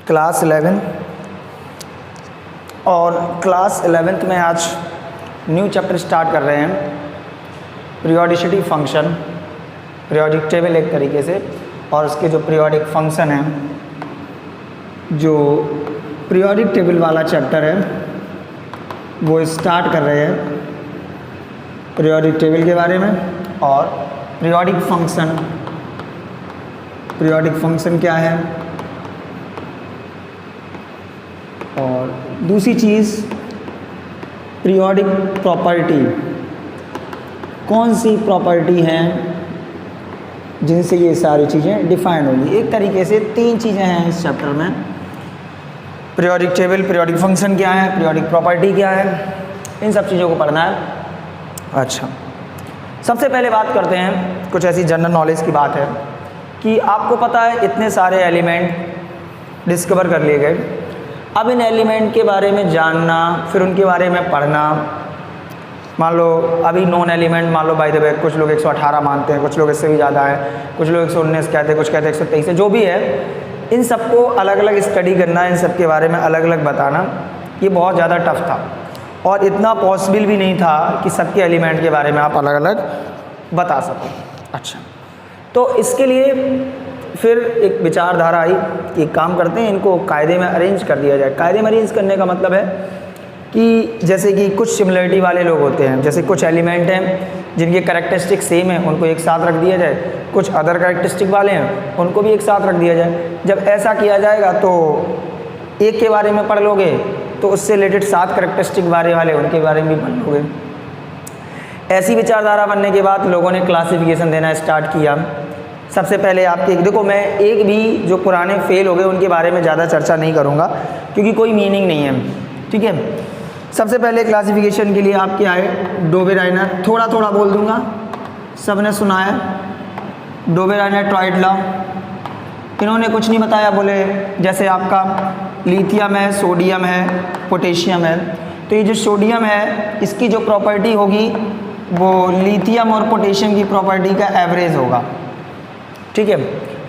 Class 11 और class 11th में आज न्यू चैप्टर स्टार्ट कर रहे हैं, पीरियोडिसिटी फंक्शन, पीरियोडिक टेबल एक तरीके से, और उसके जो पीरियोडिक फंक्शन है, जो पीरियोडिक टेबल वाला चैप्टर है वो स्टार्ट कर रहे हैं पीरियोडिक टेबल के बारे में। और पीरियोडिक फंक्शन क्या है, और दूसरी चीज़ पीरियोडिक प्रॉपर्टी, कौन सी प्रॉपर्टी हैं जिनसे ये सारी चीज़ें डिफाइन होगी। एक तरीके से तीन चीज़ें हैं इस चैप्टर में, पीरियोडिक टेबल, पीरियोडिक फंक्शन क्या है, पीरियोडिक प्रॉपर्टी क्या है, इन सब चीज़ों को पढ़ना है। अच्छा, सबसे पहले बात करते हैं, कुछ ऐसी जनरल नॉलेज की बात है कि आपको पता है इतने सारे एलिमेंट डिस्कवर कर लिए गए। अब इन एलिमेंट के बारे में जानना, फिर उनके बारे में पढ़ना। मान लो अभी नॉन एलिमेंट, मान लो बाय द वे कुछ लोग 118 मानते हैं, कुछ लोग इससे भी ज़्यादा है, कुछ लोग 119 कहते हैं, कुछ कहते हैं 123 है, जो भी है, इन सबको अलग अलग स्टडी करना, इन सब के बारे में अलग अलग बताना, ये बहुत ज़्यादा टफ था और इतना पॉसिबल भी नहीं था कि सबके एलिमेंट के बारे में आप अलग अलग बता सको। अच्छा, तो इसके लिए फिर एक विचारधारा आई कि एक काम करते हैं, इनको कायदे में अरेंज कर दिया जाए। कायदे में अरेंज करने का मतलब है कि जैसे कि कुछ सिमिलरिटी वाले लोग होते हैं, जैसे कुछ एलिमेंट हैं जिनके कैरेक्टरिस्टिक सेम है, उनको एक साथ रख दिया जाए, कुछ अदर कैरेक्टरिस्टिक वाले हैं उनको भी एक साथ रख दिया जाए। जब ऐसा किया जाएगा तो एक के बारे में पढ़ लोगे तो उससे रिलेटेड 7 कैरेक्टरिस्टिक बारे वाले उनके बारे में भी पढ़ लोगे। ऐसी विचारधारा बनने के बाद लोगों ने क्लासिफिकेशन देना स्टार्ट किया। सबसे पहले आपके देखो, मैं एक भी जो पुराने फेल हो गए उनके बारे में ज़्यादा चर्चा नहीं करूँगा क्योंकि कोई मीनिंग नहीं है, ठीक है। सबसे पहले क्लासिफिकेशन के लिए आपके आए डोबेराइनर, थोड़ा थोड़ा बोल दूंगा, सबने सुना है डोबेराइनर ट्राइड लॉ। इन्होंने कुछ नहीं बताया, बोले जैसे आपका लिथियम है, सोडियम है, पोटेशियम है, तो ये जो सोडियम है इसकी जो प्रॉपर्टी होगी वो लिथियम और पोटेशियम की प्रॉपर्टी का एवरेज होगा, ठीक है।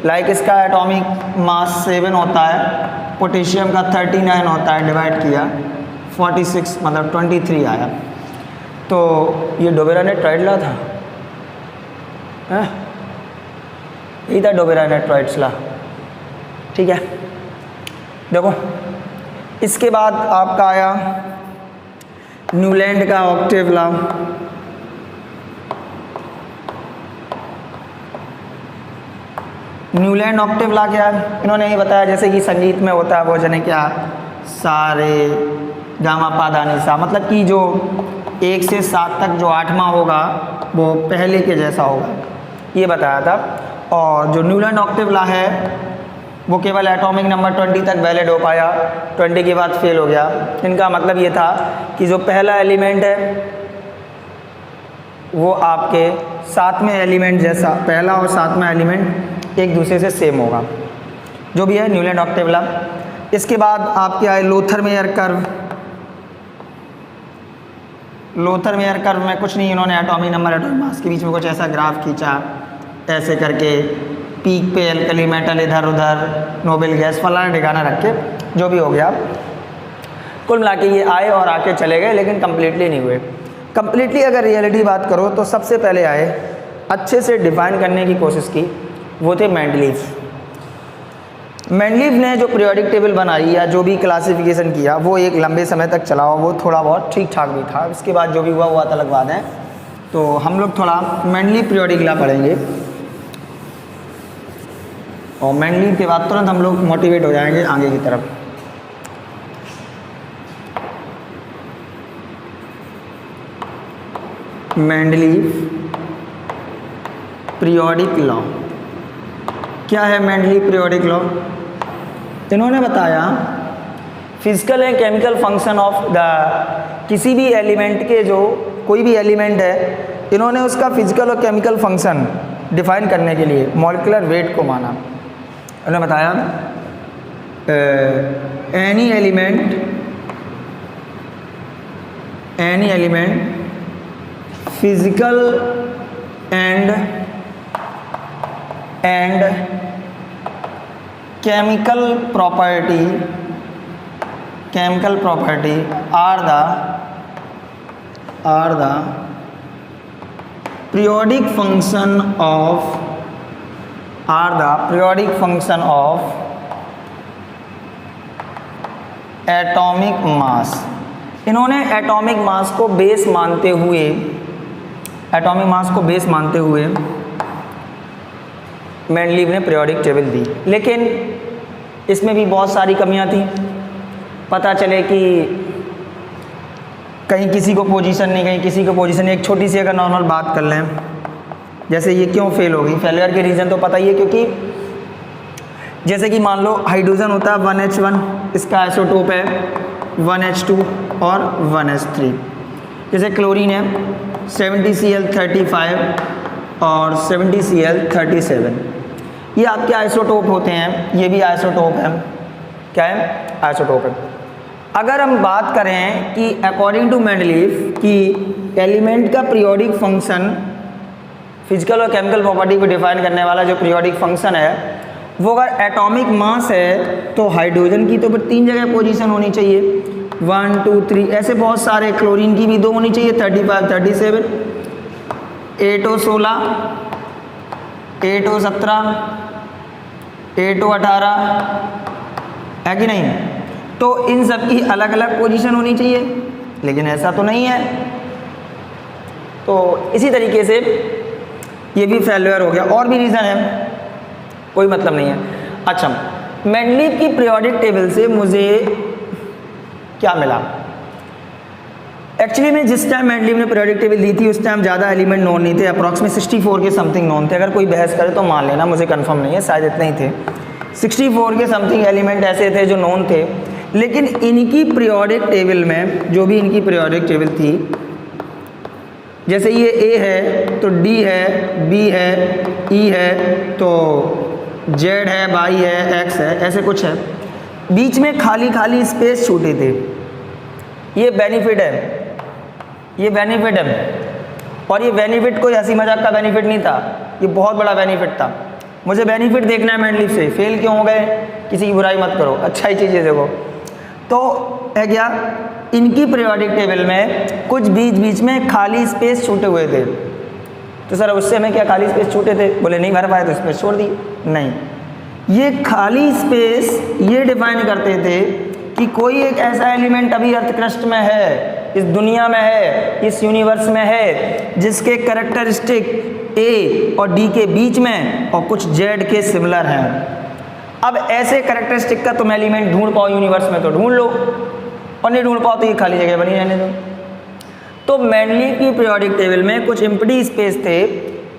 लाइक इसका एटॉमिक मास 7 होता है, पोटेशियम का 39 होता है, डिवाइड किया 46 मतलब 23 आया। तो ये डोबेराइनर ट्राइड लॉ था, यही था डोबेराइनर ट्राइड्स लॉ, ठीक है। देखो इसके बाद आपका आया न्यूलैंड का octave law. Newland octave law क्या है, इन्होंने ये बताया जैसे कि संगीत में होता है वो जने क्या, सा रे गामा पा धा नि सा, मतलब कि जो 1 से 7 तक जो 8वां होगा वो पहले के जैसा होगा, ये बताया था। और जो न्यूलैंड ऑक्टेव लॉ है वो केवल एटॉमिक नंबर 20 तक वैलिड हो पाया, 20 के बाद फेल हो गया। इनका मतलब ये था कि जो पहला एलिमेंट है वो आपके 7वें एलिमेंट जैसा, पहला और 7वां एलिमेंट एक दूसरे से सेम होगा, जो भी है न्यूलैंड ऑक्टेव लॉ। इसके बाद आपके आए Lothar Meyer curve. Lothar Meyer curve में कुछ नहीं, इन्होंने एटॉमिक नंबर एटॉमिक मास के बीच में कुछ ऐसा ग्राफ खींचा, ऐसे करके पीक पे एल्कली मेटल इधर उधर, नोबेल गैस फलाना ठिकाना रख के, जो भी हो गया। कुल मिला के ये आए और आके चले गए, लेकिन कम्प्लीटली नहीं हुए। कम्प्लीटली अगर रियलिटी बात करो तो सबसे पहले आए, अच्छे से डिफाइन करने की कोशिश की, वो थे मेंडलीव। मेंडलीव ने जो पीरियोडिक टेबल बनाई या जो भी क्लासिफिकेशन किया वो एक लंबे समय तक चला, वो थोड़ा बहुत ठीक ठाक भी था। इसके बाद जो भी हुआ वो अलग बात है। तो हम लोग थोड़ा मेंडलीव पीरियोडिक लॉ पढ़ेंगे और मेंडलीव के बाद तुरंत हम लोग मोटिवेट हो जाएंगे आगे की तरफ। मेंडलीव पीरियोडिक लॉ क्या है? मेंडलीव पीरियोडिक लॉ इन्होंने बताया physical and chemical function of the, किसी भी एलिमेंट के जो कोई भी एलिमेंट है, इन्होंने उसका फिजिकल और केमिकल फंक्शन डिफाइन करने के लिए मॉलिक्यूलर वेट को माना। उन्होंने बताया any element physical and chemical property are the periodic function of atomic mass. इन्होंने एटॉमिक मास को बेस मानते हुए मेंडलीव ने पीरियोडिक टेबल दी, लेकिन इसमें भी बहुत सारी कमियां थी। पता चले कि कहीं किसी को पोजीशन नहीं, कहीं किसी को पोजीशन नहीं। एक छोटी सी अगर नॉर्मल बात कर लें, जैसे ये क्यों फेल हो गई, फेलियर के रीज़न तो पता ही है, क्योंकि जैसे कि मान लो हाइड्रोजन होता है 1H1, इसका आइसोटोप है 1H2 और 1H3। जैसे क्लोरीन है 70Cl35 और 70Cl37, ये आपके आइसोटोप होते हैं, ये भी आइसोटोप है। क्या है? आइसोटोप है। अगर हम बात करें कि अकॉर्डिंग टू मेंडलीव कि एलिमेंट का पीरियोडिक फंक्शन, फिजिकल और केमिकल प्रॉपर्टी को डिफाइन करने वाला जो पीरियोडिक फंक्शन है, वो अगर एटॉमिक मास है तो हाइड्रोजन की तो फिर 3 जगह पोजीशन होनी चाहिए, 1 2 3, ऐसे बहुत सारे। क्लोरीन की भी 2 होनी चाहिए, 35 37, 8O 16, 8O 17, 8O 18, है कि नहीं? तो इन सब की अलग अलग पोजीशन होनी चाहिए, लेकिन ऐसा तो नहीं है। तो इसी तरीके से ये भी फेलियर हो गया। और भी रीज़न है, कोई मतलब नहीं है। अच्छा, मेंडलीव की पीरियोडिक टेबल से मुझे क्या मिला? एक्चुअली में जिस टाइम मेंडलीव ने पीरियोडिक टेबल दी थी उस टाइम ज़्यादा एलिमेंट नोन नहीं थे, अप्रॉक्सीमेट 64 के समथिंग नोन थे। अगर कोई बहस करे तो मान लेना, मुझे कंफर्म नहीं है, शायद इतने ही थे। 64 के समथिंग एलिमेंट ऐसे थे जो नोन थे, लेकिन इनकी पीरियोडिक टेबल में, जो भी इनकी पीरियोडिक टेबल थी, जैसे ये A है तो D है, B है, E है तो Z है, Y है, X है, ऐसे कुछ है। बीच में खाली खाली स्पेस छूटे थे। ये बेनिफिट है, ये बेनिफिट है। और ये बेनिफिट कोई हंसी मजाक का बेनिफिट नहीं था, ये बहुत बड़ा बेनिफिट था। मुझे बेनिफिट देखना है मेंडलीव से। फेल क्यों हो गए, किसी की बुराई मत करो, अच्छा ही चीज़ें देखो। तो है क्या, इनकी पीरियोडिक टेबल में कुछ बीच बीच में खाली स्पेस छूटे हुए थे। तो सर उससे हमें क्या खाली स्पेस छूटे थे? बोले नहीं भर पाए तो स्पेस छोड़ दी। नहीं, ये खाली स्पेस ये डिफाइन करते थे कि कोई एक ऐसा एलिमेंट अभी अर्थ क्रस्ट में है, इस दुनिया में है, इस यूनिवर्स में है, जिसके कैरेक्टरिस्टिक A और D के बीच में और कुछ Z के सिमिलर हैं। अब ऐसे कैरेक्टरिस्टिक का तुम एलिमेंट ढूंढ पाओ यूनिवर्स में तो ढूंढ लो, और नहीं ढूंढ पाओ तो ये खाली जगह बनी रहने दो। तो मेंडलीव की पीरियोडिक टेबल में कुछ एम्प्टी स्पेस थे।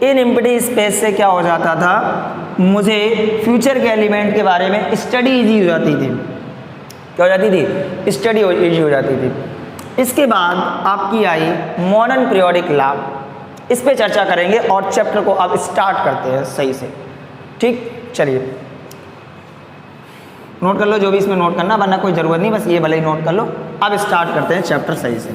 इन एम्प्टी स्पेस से क्या हो जाता था, मुझे फ्यूचर के एलिमेंट के बारे में स्टडी इजी हो जाती थी। क्या हो जाती थी? स्टडी इजी हो जाती थी। इसके बाद आपकी आई मॉडर्न पीरियोडिक लॉ, इस पे चर्चा करेंगे और चैप्टर को अब स्टार्ट करते हैं सही से। ठीक, चलिए नोट कर लो जो भी इसमें नोट करना, वरना कोई ज़रूरत नहीं, बस ये भले ही नोट कर लो। अब स्टार्ट करते हैं चैप्टर सही से।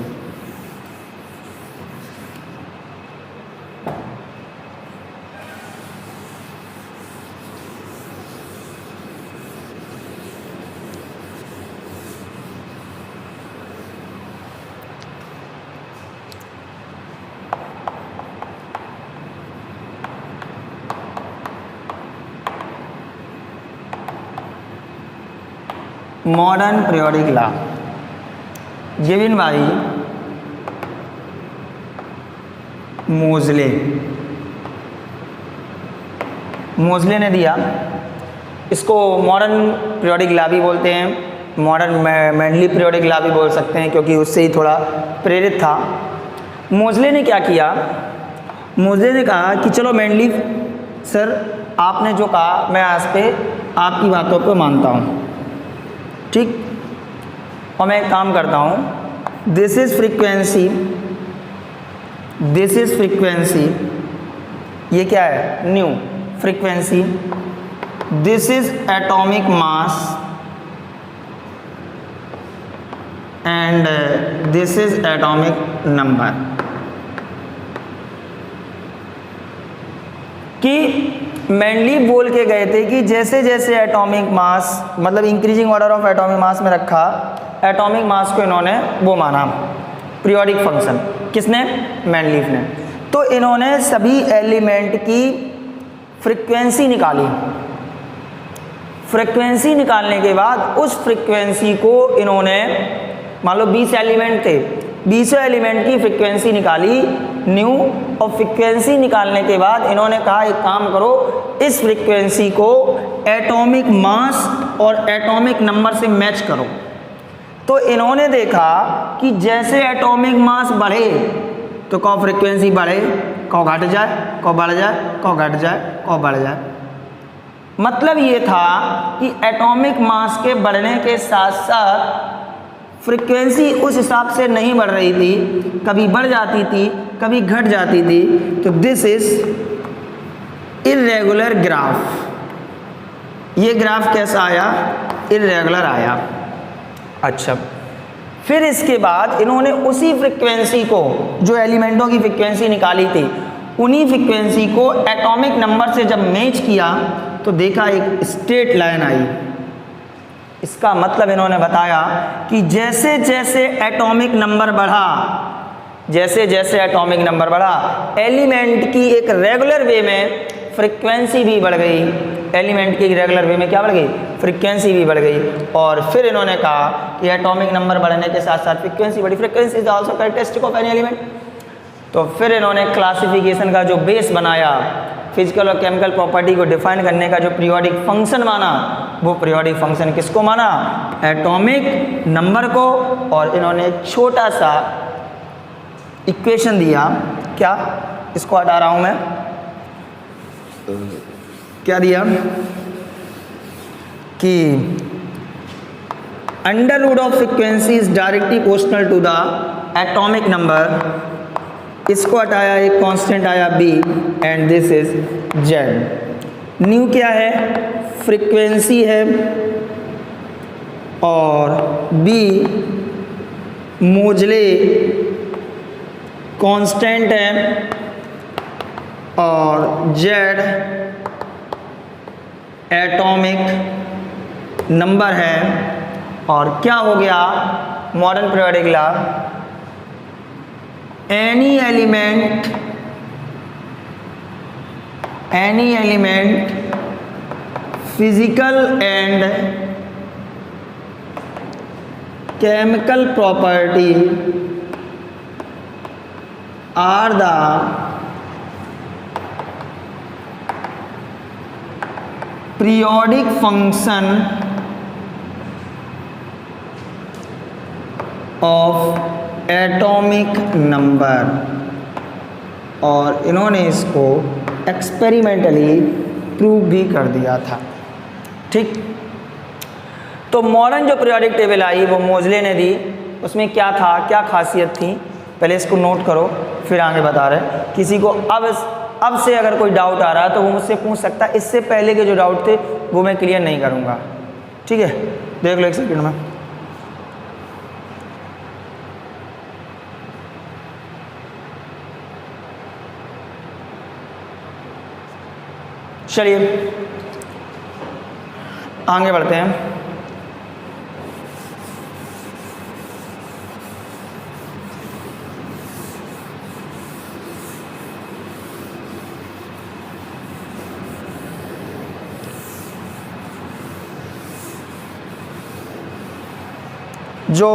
Modern periodic law given by Moseley. Moseley ने दिया, इसको मॉडर्न पीरियोडिक लॉ भी बोलते हैं, मॉडर्न मेंडलीव पीरियोडिक लॉ भी बोल सकते हैं, क्योंकि उससे ही थोड़ा प्रेरित था। मोज़ले ने क्या किया, मोज़ले ने कहा कि चलो मेंडलीव सर आपने जो कहा मैं आज पे आपकी बातों पे मानता हूँ, ठीक, और मैं एक काम करता हूँ, this is frequency, this is frequency, ये क्या है, new frequency, this is atomic mass and this is atomic number. कि मेंडलीव बोल के गए थे कि जैसे जैसे एटॉमिक मास, मतलब increasing order of atomic mass में रखा, एटॉमिक मास को इन्होंने वो माना पीरियोडिक फंक्शन। किसने? मेंडलीव ने। तो इन्होंने सभी एलिमेंट की फ्रीक्वेंसी निकाली। फ्रीक्वेंसी निकालने के बाद उस फ्रीक्वेंसी को इन्होंने, मान लो 20 एलिमेंट थे, 20 एलिमेंट की फ्रीक्वेंसी निकाली न्यू, और फ्रीक्वेंसी निकालने के बाद इन्होंने कहा एक काम करो, इस फ्रीक्वेंसी को एटॉमिक मास और एटॉमिक नंबर से मैच करो। तो इन्होंने देखा कि जैसे एटॉमिक मास बढ़े तो कौ फ्रीक्वेंसी बढ़े, कौ घट जाए, कौ बढ़ जाए, कौ घट जाए, कौ बढ़ जाए। मतलब ये था कि एटॉमिक मास के बढ़ने के साथ साथ फ्रीक्वेंसी उस हिसाब से नहीं बढ़ रही थी, कभी बढ़ जाती थी, कभी घट जाती थी। तो दिस इज इर्रेगुलर ग्राफ। ये ग्राफ कैसा आया? इर्रेगुलर आया। अच्छा, फिर इसके बाद इन्होंने उसी फ्रीक्वेंसी को, जो एलिमेंटों की फ्रीक्वेंसी निकाली थी, उन्हीं फ्रीक्वेंसी को एटॉमिक नंबर से जब मैच किया तो देखा एक स्ट्रेट लाइन आई। इसका मतलब इन्होंने बताया कि जैसे जैसे एटॉमिक नंबर बढ़ा, जैसे जैसे एटॉमिक नंबर बढ़ा, एलिमेंट की एक रेगुलर वे में फ्रीक्वेंसी भी बढ़ गई। एलिमेंट की रेगुलर वे में क्या बढ़ गई? फ्रीक्वेंसी भी बढ़ गई। और फिर इन्होंने कहा कि एटॉमिक नंबर बढ़ने के साथ साथ फ्रीक्वेंसी बढ़ी। Frequency is also characteristic of any element. तो फिर इन्होंने क्लासिफिकेशन का जो बेस बनाया, फिजिकल और केमिकल प्रॉपर्टी को डिफाइन करने का जो पीरियोडिक फंक्शन माना, वो पीरियोडिक फंक्शन किसको माना? एटॉमिक नंबर को। और इन्होंने एक छोटा सा इक्वेशन दिया। क्या? इसको हटा रहा हूं मैं। क्या दिया? कि under root of frequency is directly proportional to the atomic number. इसको हटाया, एक कांस्टेंट आया b, and this is z। New क्या है? फ्रीक्वेंसी है, और b मोजले कांस्टेंट है, और z एटॉमिक नंबर है। और क्या हो गया modern periodic law? Any element physical and chemical property are the periodic function of atomic number। और इन्होंने इसको एक्सपेरिमेंटली प्रूव भी कर दिया था। ठीक, तो मॉडर्न जो पीरियोडिक टेबल आई वो मोजले ने दी। उसमें क्या था, क्या खासियत थी, पहले इसको नोट करो, फिर आगे बता रहे। किसी को अब से अगर कोई डाउट आ रहा है तो वो मुझसे पूछ सकता है। इससे पहले के जो डाउट थे वो मैं क्लियर नहीं करूँगा। ठीक है, देख लो एक सेकंड में। चलिए आगे बढ़ते हैं। जो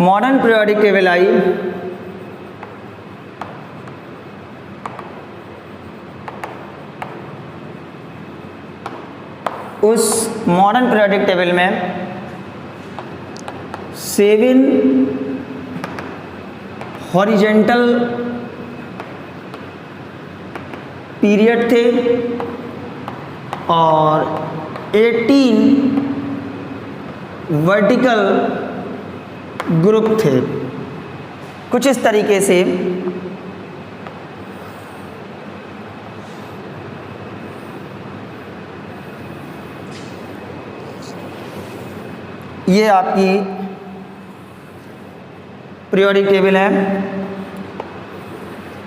मॉडर्न पीरियोडिक टेबल आई, उस मॉडर्न पीरियोडिक टेबल में 7 हॉरिजेंटल पीरियड थे और 18 वर्टिकल ग्रुप थे। कुछ इस तरीके से ये आपकी पीरियोडिक टेबल है।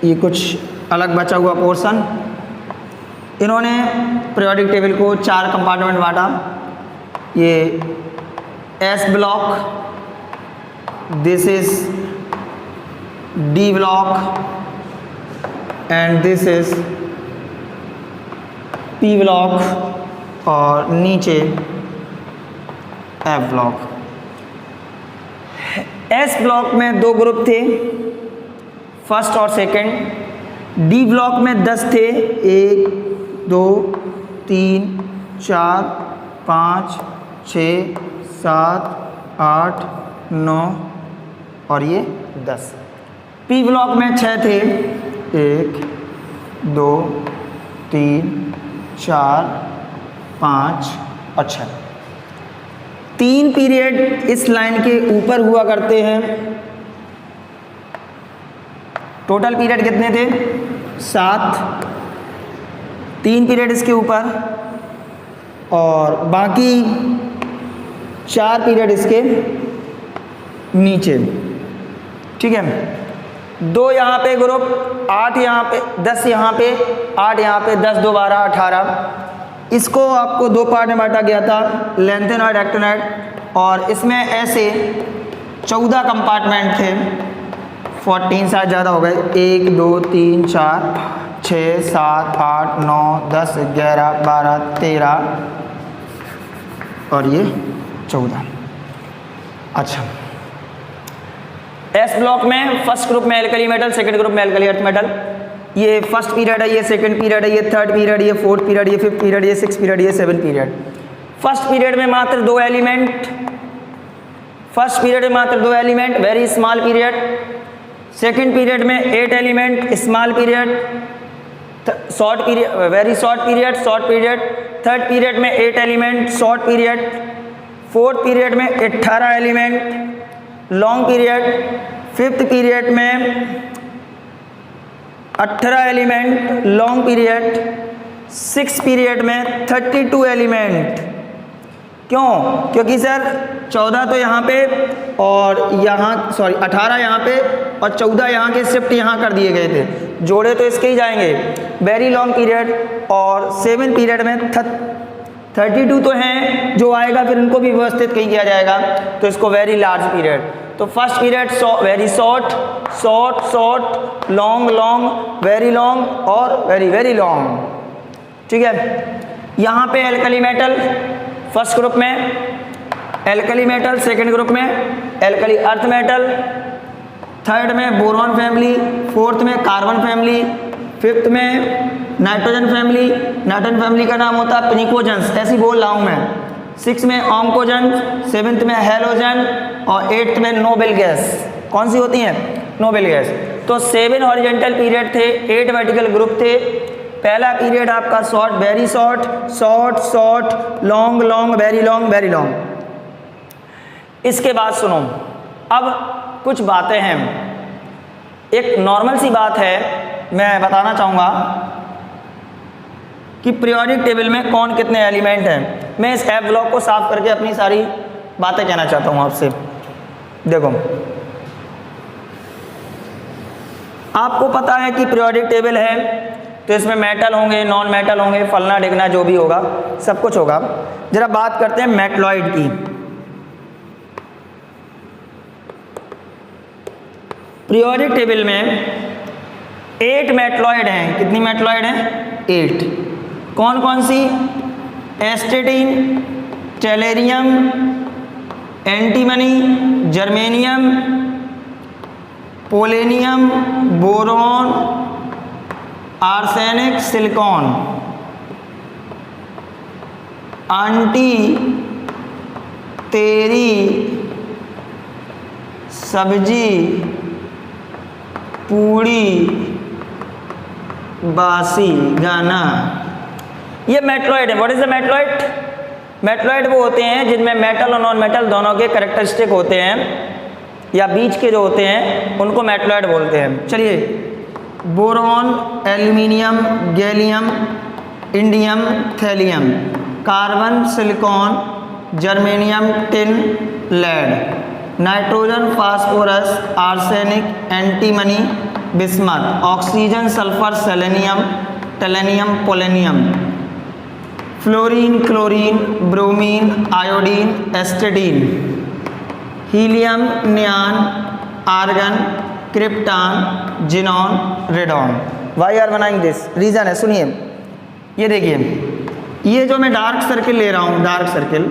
ये कुछ अलग बचा हुआ पोर्शन इन्होंने पीरियोडिक टेबल को 4 कंपार्टमेंट बांटा। ये S block, this is D block and this is P block और नीचे एफ ब्लॉक। एस ब्लॉक में 2 ग्रुप थे, फर्स्ट और सेकंड। डी ब्लॉक में 10 थे, 1 2 3 4 5 6 7 8 9 और ये 10। पी ब्लॉक में 6 थे, 1 2 3 4 5 और 6। 3 पीरियड इस लाइन के ऊपर हुआ करते हैं। टोटल पीरियड कितने थे? 7। 3 पीरियड इसके ऊपर और बाकी 4 पीरियड इसके नीचे। ठीक है। 2 यहाँ पे ग्रुप, 8 यहाँ पे, 10 यहाँ पे, 8 यहाँ पे, 10 2 12 18। इसको आपको 2 पार्ट में बांटा गया था, लेंथेनॉइड एक्टिनॉइड, और इसमें ऐसे 14 कंपार्टमेंट थे। 14 शायद ज़्यादा हो गए, 1 2 3 4 6 7 8 9 10 11 12 13 और ये 14। अच्छा, एस ब्लॉक में फर्स्ट ग्रुप में एल्कली मेटल, सेकंड ग्रुप में एल्कली अर्थ मेटल। ये फर्स्ट पीरियड है, ये सेकंड पीरियड है, ये थर्ड पीरियड, ये फोर्थ पीरियड, ये फिफ्थ पीरियड, ये सिक्स पीरियड, ये 7 पीरियड। फर्स्ट पीरियड में मात्र 2 एलिमेंट, फर्स्ट पीरियड में मात्र 2 element, very small period. Second period में 8 element, small period, short period, very short period, short period. Third period में 8 element, short period. Fourth period में 18 element, long period. Fifth period में 18 element, long period. Six period में 32 element. क्यों? क्योंकि sir 14 तो यहाँ पे और यहाँ 18 यहाँ पे और 14 यहाँ के शिफ्ट यहाँ कर दिए गए थे, जोड़े तो इसके ही जाएंगे। वेरी लॉन्ग पीरियड और 7 पीरियड में 32 तो हैं, जो आएगा फिर उनको भी व्यवस्थित कहीं किया जाएगा, तो इसको वेरी लार्ज पीरियड। तो first period very short, short short, long long, very long और वेरी वेरी लॉन्ग। ठीक है। यहाँ पे एल्कली मेटल फर्स्ट ग्रुप में, एल्कली मेटल सेकंड ग्रुप में, एल्कली अर्थ मेटल थर्ड में बोरॉन फैमिली, फोर्थ में कार्बन फैमिली, फिफ्थ में नाइट्रोजन फैमिली। नाइट्रोजन फैमिली का नाम होता है पिनिकोजेंस, ऐसी बोल रहा हूँ मैं। 6 में ऑन्कोजन, 7th में हेलोजन और 8th में नोबेल गैस। कौन सी होती हैं? Noble gas. तो 7 हॉरिजॉन्टल पीरियड थे, 8 वर्टिकल ग्रुप थे। पहला पीरियड आपका short, very short, short short, long long, very long, very long. इसके बाद सुनो, अब कुछ बातें हैं। एक नॉर्मल सी बात है, मैं बताना चाहूँगा कि पीरियोडिक टेबल में कौन कितने एलिमेंट हैं। मैं इस एफ ब्लॉक को साफ करके अपनी सारी बातें कहना चाहता हूँ आपसे। देखो, आपको पता है कि पीरियोडिक टेबल है तो इसमें मेटल होंगे, नॉन मेटल होंगे, फलना ढिकना जो भी होगा, सब कुछ होगा। जरा बात करते हैं मेटलॉइड की। पीरियोडिक टेबल में 8 मेटलॉइड हैं। कितनी मेटलॉइड हैं? 8। कौन कौन सी? Astatine, tellurium, antimony, germanium, polonium, boron, arsenic, silicon. Aunty तेरी सब्जी पूड़ी बासी गाना, ये मेटलॉइड है। What is the metalloid? Metalloid वो होते हैं जिनमें मेटल और नॉन मेटल दोनों के कैरेक्टरिस्टिक होते हैं, या बीच के जो होते हैं उनको मेटलॉइड बोलते हैं। चलिए, boron, aluminium, gallium, indium, thallium, carbon, silicon, germanium, tin, lead, nitrogen, phosphorus, arsenic, antimony, bismuth, oxygen, sulphur, selenium, tellurium, polonium, fluorine, chlorine, bromine, iodine, astatine, helium, neon, argon, krypton, xenon, radon. Why are bonding this? Reason है, सुनिए। ये देखिए, ये जो मैं dark circle ले रहा हूँ, डार्क सर्किल,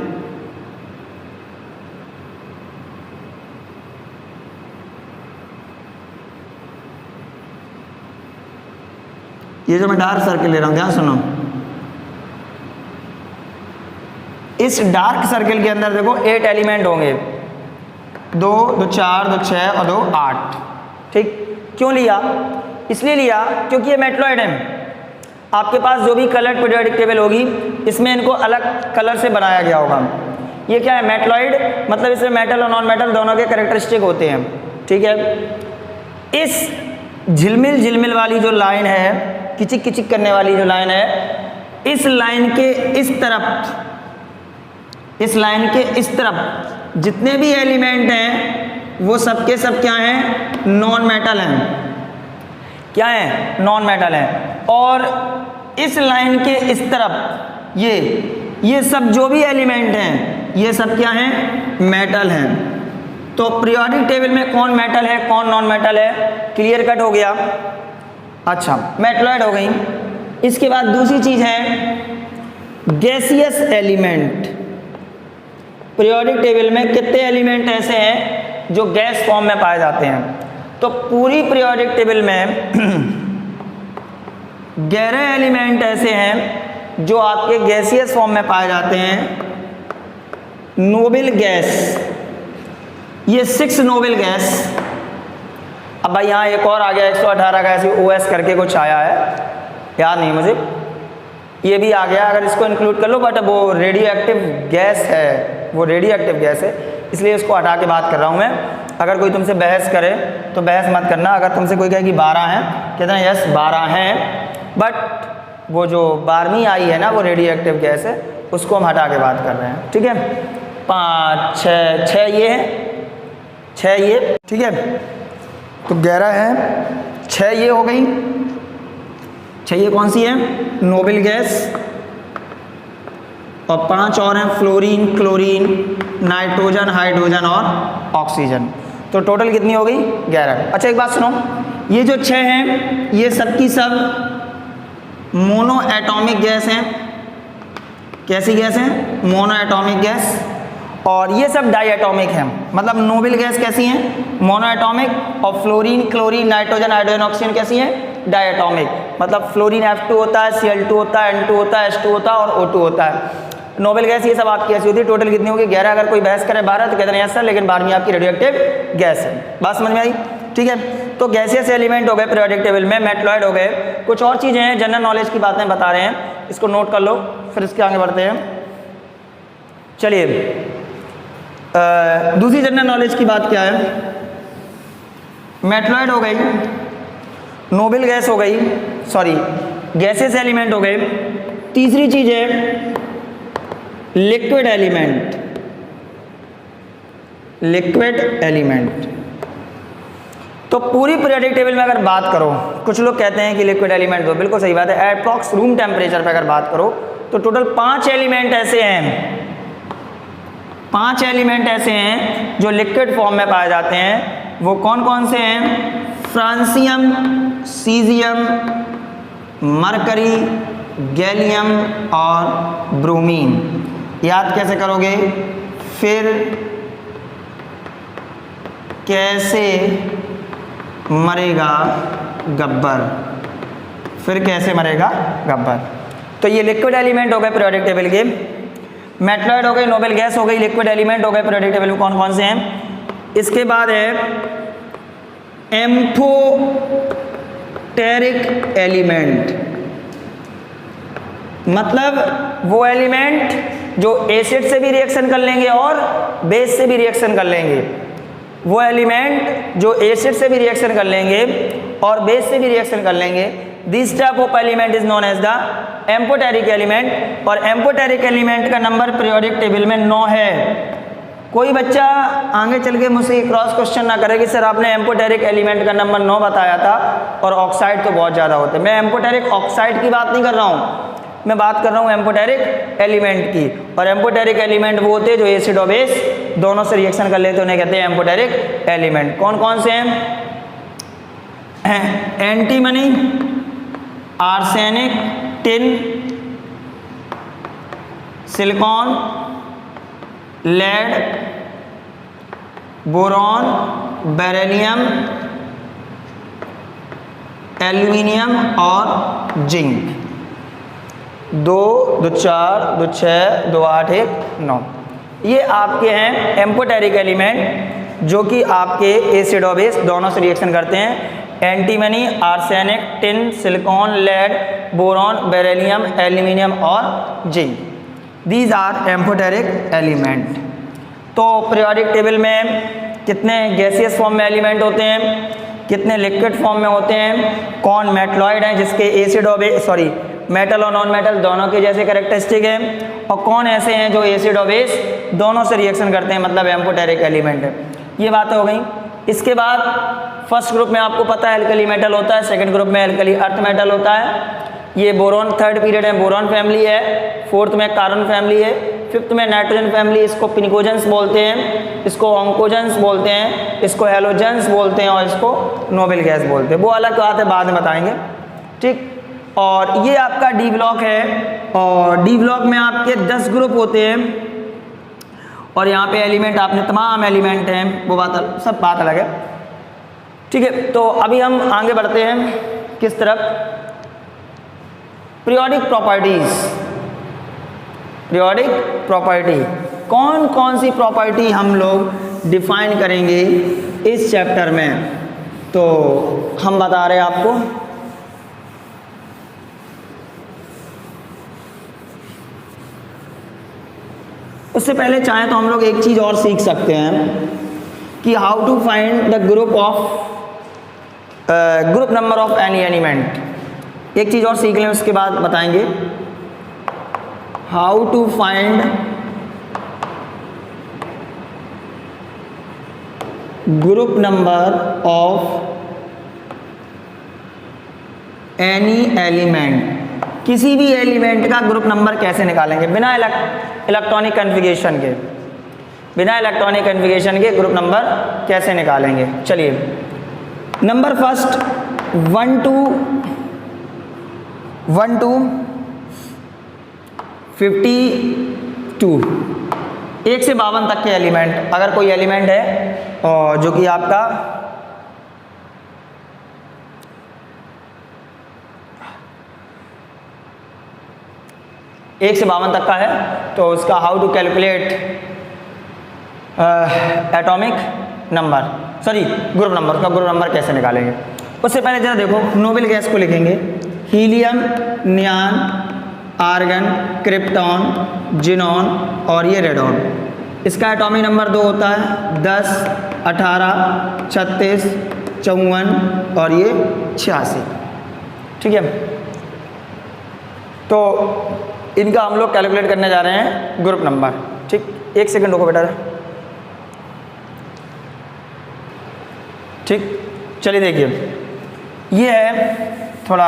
ये जो मैं डार्क सर्किल ले रहा हूँ, ध्यान सुनो। इस डार्क सर्किल के अंदर देखो 8 एलिमेंट होंगे, 2, 2 4, 2 6 और 2 8। ठीक, क्यों लिया? इसलिए लिया क्योंकि ये मेटलॉइड है। आपके पास जो भी कलर पीरियोडिक टेबल होगी, इसमें इनको अलग कलर से बनाया गया होगा। ये क्या है? मेटलॉइड, मतलब इसमें मेटल और नॉन मेटल दोनों के कैरेक्टरिस्टिक होते हैं। ठीक है, इस झिलमिल झिलमिल वाली जो लाइन है, किचिक किचिक करने वाली जो लाइन है, इस लाइन के इस तरफ, इस लाइन के इस तरफ जितने भी एलिमेंट हैं वो सब के सब क्या हैं? नॉन मेटल हैं। क्या है? नॉन मेटल हैं। और इस लाइन के इस तरफ ये सब जो भी एलिमेंट हैं, ये सब क्या हैं? मेटल हैं। तो पीरियोडिक टेबल में कौन मेटल है, कौन नॉन मेटल है, क्लियर कट हो गया। अच्छा, मेटलॉइड हो गई। इसके बाद दूसरी चीज़ है गैसियस एलिमेंट। पीरियोडिक टेबल में कितने एलिमेंट ऐसे हैं जो गैस फॉर्म में पाए जाते हैं? तो पूरी पीरियोडिक टेबल में 11 एलिमेंट ऐसे हैं जो आपके गैसियस फॉर्म में पाए जाते हैं। नोबल गैस, ये 6 नोबल गैस। अब भाई यहाँ एक और आ गया 118 का, ऐसे OS करके कुछ आया है, याद नहीं मुझे, ये भी आ गया। अगर इसको इंक्लूड कर लो, बट वो रेडियो एक्टिव गैस है, वो रेडियो एक्टिव गैस है, इसलिए इसको हटा के बात कर रहा हूँ मैं। अगर कोई तुमसे बहस करे तो बहस मत करना। अगर तुमसे कोई कहे कि 12 हैं, कहते हैं यस 12 हैं, बट वो जो 12वीं आई है ना, वो रेडियो एक्टिव गैस है, उसको हम हटा के बात कर रहे हैं। ठीक है, 5 6 ये है, 6 ये, ठीक है, तो 11 है, 6 ये हो गई। 6 ये कौन सी है? Noble gas. और 5 और हैं, फ्लोरीन, क्लोरीन, नाइट्रोजन, हाइड्रोजन और ऑक्सीजन। तो टोटल कितनी हो गई? 11। अच्छा एक बात सुनो, ये जो 6 हैं ये सब की सब मोनो एटॉमिक गैस हैं। कैसी गैस हैं? Mono atomic gas. और ये सब डाई एटॉमिक हैं, मतलब नोबल गैस कैसी हैं? Mono atomic. और fluorine, chlorine, nitrogen, hydrogen, oxygen कैसी हैं? Die atomic. मतलब फ्लोरीन F2 होता है, Cl2 होता है, N2 होता है, H2 होता है और O2 होता है। नोबल गैस ये सब आपकी ऐसी होती है। टोटल कितनी होगी? 11। अगर कोई बहस करे 12 तो कहते हैं यस सर, लेकिन 12वीं आपकी रेडियो एक्टिव गैस है। बात समझ में आई? ठीक है, तो गैसियस एलिमेंट हो गए पीरियोडिक टेबल में, मेटलॉइड हो गए। कुछ और चीज़ें हैं, जनरल नॉलेज की बातें बता रहे हैं, इसको नोट कर लो, फिर इसके आगे बढ़ते हैं। चलिए, दूसरी जनरल नॉलेज की बात क्या है? मेटलॉइड हो गई, नोबल गैस हो गई, सॉरी गैसेस एलिमेंट हो गए। तीसरी चीज है लिक्विड एलिमेंट। लिक्विड एलिमेंट, तो पूरी पीरियोडिक टेबल में अगर बात करो, कुछ लोग कहते हैं कि लिक्विड एलिमेंट दो, बिल्कुल सही बात है। एप्रॉक्स रूम टेम्परेचर पे अगर बात करो तो टोटल 5 एलिमेंट ऐसे हैं, 5 एलिमेंट ऐसे हैं जो लिक्विड फॉर्म में पाए जाते हैं। वो कौन कौन से हैं? फ्रांसियम, सीजियम, मरकरी, गैलियम और ब्रोमीन। याद कैसे करोगे? फिर कैसे मरेगा गब्बर, फिर कैसे मरेगा गब्बर। तो ये लिक्विड एलिमेंट हो गए पीरियोडिक टेबल के। मेटलॉइड हो गई, नोबल गैस हो गई, लिक्विड एलिमेंट हो गए पीरियोडिक टेबल में कौन कौन से हैं। इसके बाद है एम्फोटेरिक एलिमेंट, मतलब वो एलिमेंट जो एसिड से भी रिएक्शन कर लेंगे और बेस से भी रिएक्शन कर लेंगे। वो एलिमेंट जो एसिड से भी रिएक्शन कर लेंगे और बेस से भी रिएक्शन कर लेंगे। This type of element is known as the amphoteric element. और एम्फोटेरिक एलिमेंट का नंबर पीरियोडिक टेबल में 9 है। कोई बच्चा आगे चल के मुझसे क्रॉस क्वेश्चन ना करे कि सर आपने एम्फोटेरिक एलिमेंट का नंबर 9 बताया था और ऑक्साइड तो बहुत ज़्यादा होते हैं। मैं एम्फोटेरिक ऑक्साइड की बात नहीं कर रहा हूँ, मैं बात कर रहा हूँ एम्फोटेरिक एलिमेंट की। और एम्फोटेरिक एलिमेंट वो होते हैं जो एसिड और बेस दोनों से रिएक्शन कर लेते हैं, उन्हें कहते हैं एम्फोटेरिक एलिमेंट। कौन कौन से हैं? Antimony, arsenic, tin, silicon, lead, boron, beryllium, aluminium और जिंक। 2, 2, 4, 2, 6, 2, 8, 1, 9 ये आपके हैं एम्फोटेरिक एलिमेंट जो कि आपके एसिड और बेस दोनों से रिएक्शन करते हैं। Antimony, arsenic, tin, silicon, lead, boron, beryllium, aluminium और zinc. These are amphoteric element. तो पीरियोडिक टेबल में कितने गैसियस फॉर्म में एलिमेंट होते हैं, कितने लिक्विड फॉर्म में होते हैं, कौन मेटलॉइड हैं जिसके एसिड और बेस मेटल और नॉन मेटल दोनों के जैसे कैरेक्टरिस्टिक हैं, और कौन ऐसे हैं जो एसिड और बेस दोनों से रिएक्शन करते हैं, मतलब एम्फोटेरिक एलिमेंट है। ये बातें हो गई। इसके बाद फर्स्ट ग्रुप में आपको पता है एल्कली मेटल होता है, सेकंड ग्रुप में एल्कली अर्थ मेटल होता है। ये बोरॉन थर्ड पीरियड में बोरॉन फैमिली है, फोर्थ में कार्बन फैमिली है, फिफ्थ में नाइट्रोजन फैमिली। इसको पिनिकोजेंस बोलते हैं, इसको ऑन्कोजेंस बोलते हैं, इसको हेलोजेंस बोलते हैं और इसको नोबेल गैस बोलते हैं। वो अलग बात है, बाद में बताएंगे, ठीक। और ये आपका डी ब्लॉक है, और डी ब्लॉक में आपके 10 ग्रुप होते हैं, और यहाँ पे एलिमेंट आपने तमाम एलिमेंट हैं, वो बात सब बात अलग है, ठीक है। तो अभी हम आगे बढ़ते हैं किस तरफ, पीरियोडिक प्रॉपर्टीज। पीरियोडिक प्रॉपर्टी, कौन कौन सी प्रॉपर्टी हम लोग डिफाइन करेंगे इस चैप्टर में, तो हम बता रहे हैं आपको। उससे पहले चाहें तो हम लोग एक चीज़ और सीख सकते हैं कि how to find the group number of any element. एक चीज़ और सीख लें, उसके बाद बताएंगे how to find group number of any element. किसी भी एलिमेंट का ग्रुप नंबर कैसे निकालेंगे बिना इलेक्ट्रॉनिक कन्फिगरेशन के, बिना इलेक्ट्रॉनिक कन्फिगरेशन के ग्रुप नंबर कैसे निकालेंगे। चलिए, नंबर फर्स्ट 1 to 52, 1 से 52 तक के एलिमेंट। अगर कोई एलिमेंट है और जो कि आपका एक से 52 तक का है, तो उसका how to calculate atomic number, group number, उसका ग्रुप नंबर कैसे निकालेंगे। उससे पहले जरा देखो, नोबेल गैस को लिखेंगे helium, neon, argon, krypton, xenon और ये रेडॉन। इसका एटॉमिक नंबर 2 होता है, 10, 18, 36, 54 और ये 86, ठीक है। तो इनका हम लोग कैलकुलेट करने जा रहे हैं ग्रुप नंबर, ठीक। 1 सेकंड रुको बेटा, ठीक। चलिए देखिए, ये है थोड़ा,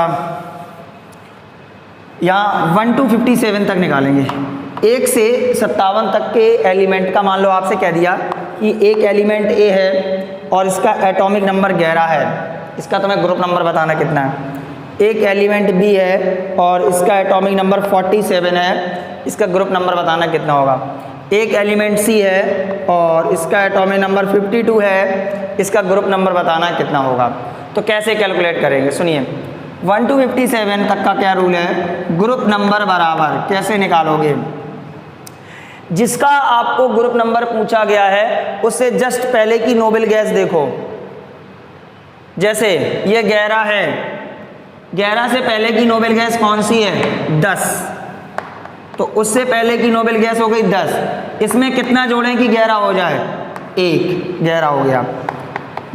यहाँ 1 to 57 तक निकालेंगे। 1 से 57 तक के एलिमेंट का मान लो आपसे कह दिया कि एक एलिमेंट ए है और इसका एटॉमिक नंबर 11 है, इसका तुम्हें ग्रुप नंबर बताना कितना है। एक एलिमेंट बी है और इसका एटॉमिक नंबर 47 है, इसका ग्रुप नंबर बताना कितना होगा। एक एलिमेंट सी है और इसका एटॉमिक नंबर 52 है, इसका ग्रुप नंबर बताना कितना होगा। तो कैसे कैलकुलेट करेंगे, सुनिए। 1 to 57 तक का क्या रूल है, ग्रुप नंबर बराबर कैसे निकालोगे। जिसका आपको ग्रुप नंबर पूछा गया है उससे जस्ट पहले की नोबेल गैस देखो। जैसे ये 11 है, 11 से पहले की नोबेल गैस कौन सी है, 10, तो उससे पहले की नोबेल गैस हो गई 10। इसमें कितना जोड़ें कि 11 हो जाए, 1, 11 हो गया।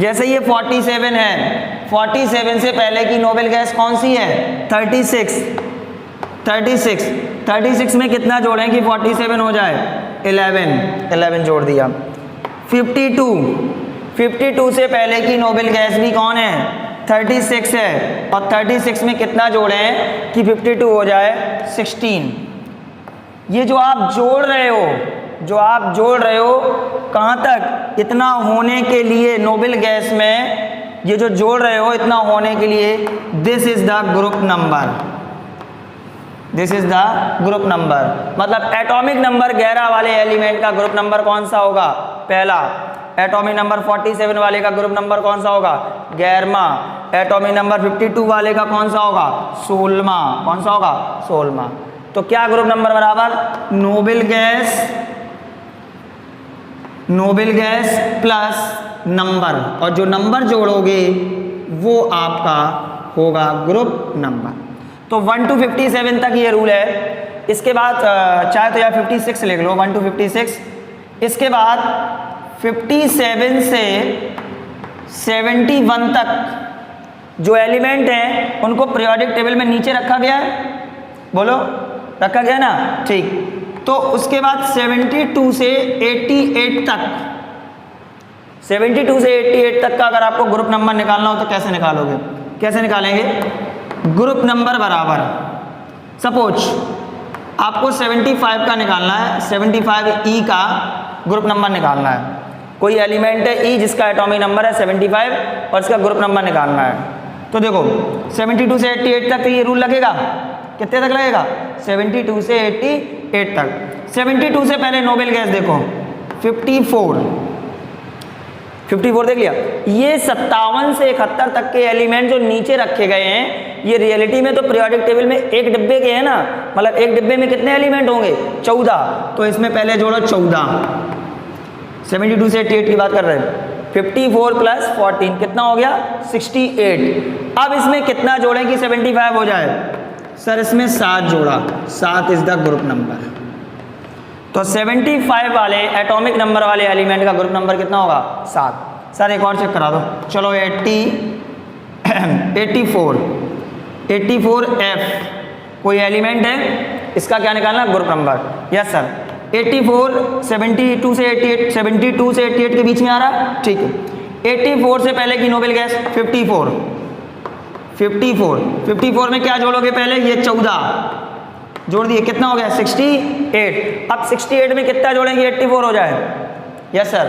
जैसे ये 47 है, 47 से पहले की नोबेल गैस कौन सी है, 36 में कितना जोड़ें कि 47 हो जाए, 11 जोड़ दिया। 52 से पहले की नोबेल गैस भी कौन है? 36 है। और 36 में कितना जोड़े हैं कि 52 हो जाए 16। ये जो आप जोड़ रहे हो कहाँ तक? इतना होने के लिए नोबेल गैस में ये जो जोड़ रहे हो इतना होने के लिए this is the group number. मतलब एटॉमिक नंबर 11 वाले एलिमेंट का ग्रुप नंबर कौन सा होगा? पहला। एटॉमिक नंबर 47 वाले का ग्रुप नंबर कौन सा होगा? 11वां। एटॉमिक नंबर 52 वाले का कौन सा होगा? 16वां। कौन सा होगा? 16वां। तो क्या ग्रुप नंबर बराबर? नोबेल गैस प्लस नंबर, और जो नंबर जोड़ोगे वो आपका होगा ग्रुप नंबर। तो 1 to 57 तक ये रूल है। इसके बाद चाहे तो यार 56 लिख लो, 1 to 56। इसके बाद 57 से 71 तक जो एलिमेंट हैं उनको पीरियोडिक टेबल में नीचे रखा गया है। बोलो, रखा गया ना? ठीक। तो उसके बाद 72 से 88 तक, 72 से 88 तक का अगर आपको ग्रुप नंबर निकालना हो तो कैसे निकालोगे? कैसे निकालेंगे? ग्रुप नंबर बराबर, सपोज आपको 75 का निकालना है, 75 ई का ग्रुप नंबर निकालना है। कोई एलिमेंट है ई जिसका एटॉमिक नंबर है 75 और इसका ग्रुप नंबर निकालना है। तो देखो 72 से 88 तक ये रूल लगेगा। कितने तक लगेगा? 72 से 88 तक। 72 से पहले नोबेल गैस देखो 54 देख लिया। ये 57 से 71 तक के एलिमेंट जो नीचे रखे गए हैं ये रियलिटी में तो पीरियोडिक टेबल में एक डिब्बे के हैं ना, मतलब एक डिब्बे में कितने एलिमेंट होंगे? 14। तो इसमें पहले जोड़ो 14। 72 से 88 की बात कर रहे हैं। 54 प्लस 14 कितना हो गया? 68। अब इसमें कितना जोड़ें कि 75 हो जाए? सर इसमें 7 जोड़ा, 7 इज द ग्रुप नंबर। तो 75 वाले एटॉमिक नंबर वाले एलिमेंट का ग्रुप नंबर कितना होगा? 7। सर एक और चेक करा दो। चलो 84F कोई एलिमेंट है, इसका क्या निकालना? Group number. Yes sir. 84 72 से 88 के बीच में आ रहा है, ठीक है। 84 से पहले की नोबेल गैस 54 में क्या जोड़ोगे? पहले ये 14 जोड़ दिए, कितना हो गया? 68। अब 68 में कितना जोड़ेंगे? 84 हो जाए। Yes sir.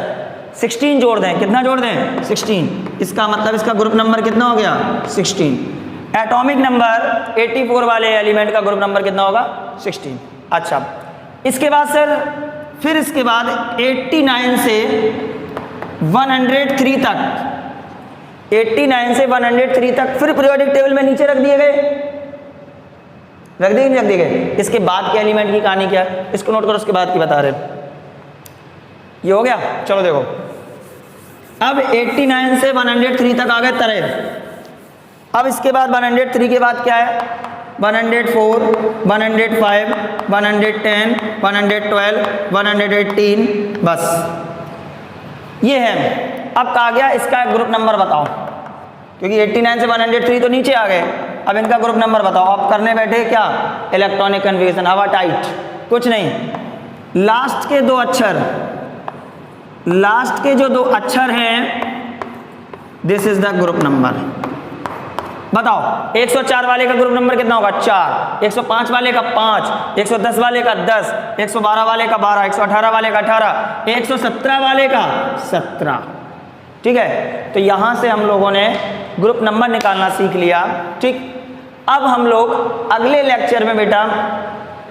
16 जोड़ दें। कितना जोड़ दें? 16। इसका मतलब इसका ग्रुप नंबर कितना हो गया? 16। एटॉमिक नंबर 84 वाले एलिमेंट का ग्रुप नंबर कितना होगा? 16। अच्छा, इसके बाद सर फिर इसके बाद 89 से 103 तक, 89 से 103 तक फिर पीरियोडिक टेबल में नीचे रख दिए गए। रख दिए गए। इसके बाद के एलिमेंट की कहानी क्या है इसको नोट करो, उसके बाद की बता रहे। ये हो गया। चलो देखो, अब 89 से 103 तक आ गए तरह। अब इसके बाद 103 के बाद क्या है? 104, 105, 110, 112, 118, बस ये है। अब कहा गया इसका ग्रुप नंबर बताओ, क्योंकि 89 से 103 तो नीचे आ गए। अब इनका ग्रुप नंबर बताओ। अब करने बैठे क्या? इलेक्ट्रॉनिक कन्फिगरेशन, हवा टाइट, कुछ नहीं। लास्ट के जो दो अक्षर हैं, this is the group number. बताओ 104 वाले का ग्रुप नंबर कितना होगा? 4। 105 वाले का 5, 110 वाले का 10, 112 वाले का 12, 118 वाले का 18, 117 वाले का 17। ठीक है, तो यहाँ से हम लोगों ने ग्रुप नंबर निकालना सीख लिया। ठीक, अब हम लोग अगले लेक्चर में बेटा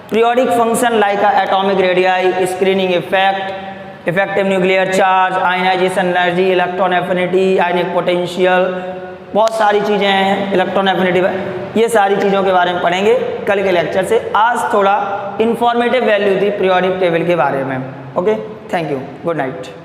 periodic function like atomic radii, screening effect, effective nuclear charge, ionisation energy, electron affinity, ionic potential, बहुत सारी चीज़ें हैं, इलेक्ट्रॉन एफिनिटी, ये सारी चीज़ों के बारे में पढ़ेंगे कल के लेक्चर से। आज थोड़ा इन्फॉर्मेटिव वैल्यू थी पीरियोडिक टेबल के बारे में। Okay, thank you, good night.